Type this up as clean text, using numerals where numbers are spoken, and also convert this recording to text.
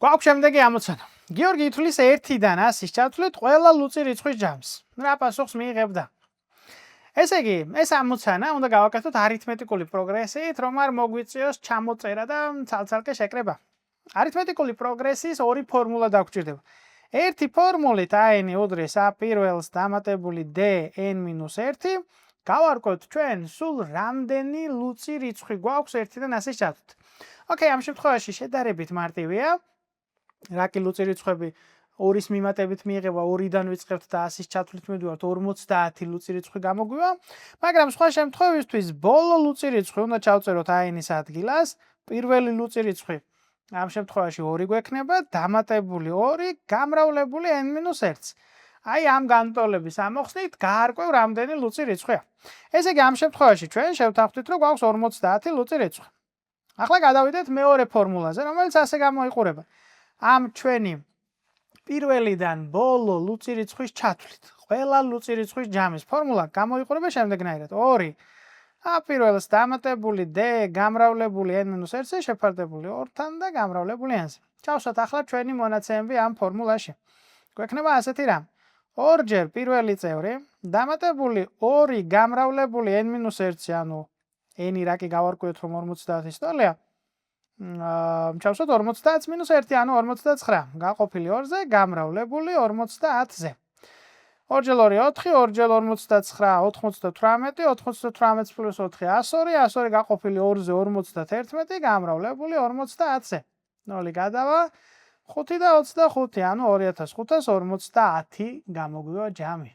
გვაქვს შემდეგი ამოცანა. გიორგი ითვლის 1-დან 100-ის ჩათვლით ყველა ლუწი რიცხვის ჯამს. რა პასუხს მიიღებდა? ესე იგი, ეს ამოცანა უნდა გავაკეთოთ არითმეტიკული პროგრესიით, რომ არ მოგვიწიოს ჩამოწერა და ცალ-ცალკე შეკრება. არითმეტიკული პროგრესიის ორი ფორმულა დაგვჭირდება. ერთი ფორმულით n უდრის a პირველს დამატებული d n-1 გავარკვევთ ჩვენ სულ რამდენი ლუწი რიცხვი გვაქვს 1-დან 100-ის ჩათვლით. ოკეი, ამ შემთხვევაში შედარებით მარტივია. რაკი ლუწი რიცხვები 2-ის მიმატებით მიიღება 2-დან ვიწყებთ და 100-ის ჩათვლით მივდივართ 50 ლუწი რიცხვი გამოგვივა, მაგრამ სხვა შემთხვევისთვის ბოლო ლუწი რიცხვი უნდა ჩავწეროთ n-ის ადგილას, პირველი ლუწი რიცხვი ამ შემთხვევაში 2 გვექნება, დამატებული 2 გამრავლებული n-1-ს. აი ამ განტოლების ამოხსნით გაარკვევ რამდენი ლუწი რიცხვია. ესე იგი ამ შემთხვევაში ჩვენ შევთანხმდით, რომ გვაქვს 50 ლუწი რიცხვი. ახლა გადავიდეთ მეორე ფორმულაზე, რომელიც ასე გამოიყურება. ამ ჩვენი პირველიდან ბოლო ლუწი რიცხვის ჩათვლით. ყველა ლუწი რიცხვის ჯამის ფორმულა გამოიყურება შემდეგნაირად. 2 a პირველს დამატებული d გამრავლებული n-1 შეფარდებული 2-თან და გამრავლებული n-ზე. ჩავსვათ ახლა ჩვენი მონაცემები ამ ფორმულაში. გვექნება ასეთი რამ. 2-ჯერ პირველი წევრი დამატებული 2 გამრავლებული n-1, ანუ n-ი რაკი გავარკვევთ რომ 50-ის ტოლია. ჩავსვათ 50-1, ანუ 49, გაყოფილი 2-ზე, გამრავლებული 50-ზე. 2-ჯერ 2 4, 2-ჯერ 49, 98, 98 პლუს 4 100, 100 გაყოფილი 2-ზე 51, გამრავლებული 50-ზე. 0 გადავა 5 და 25, ანუ 2550 გამოგვივა ჯამი.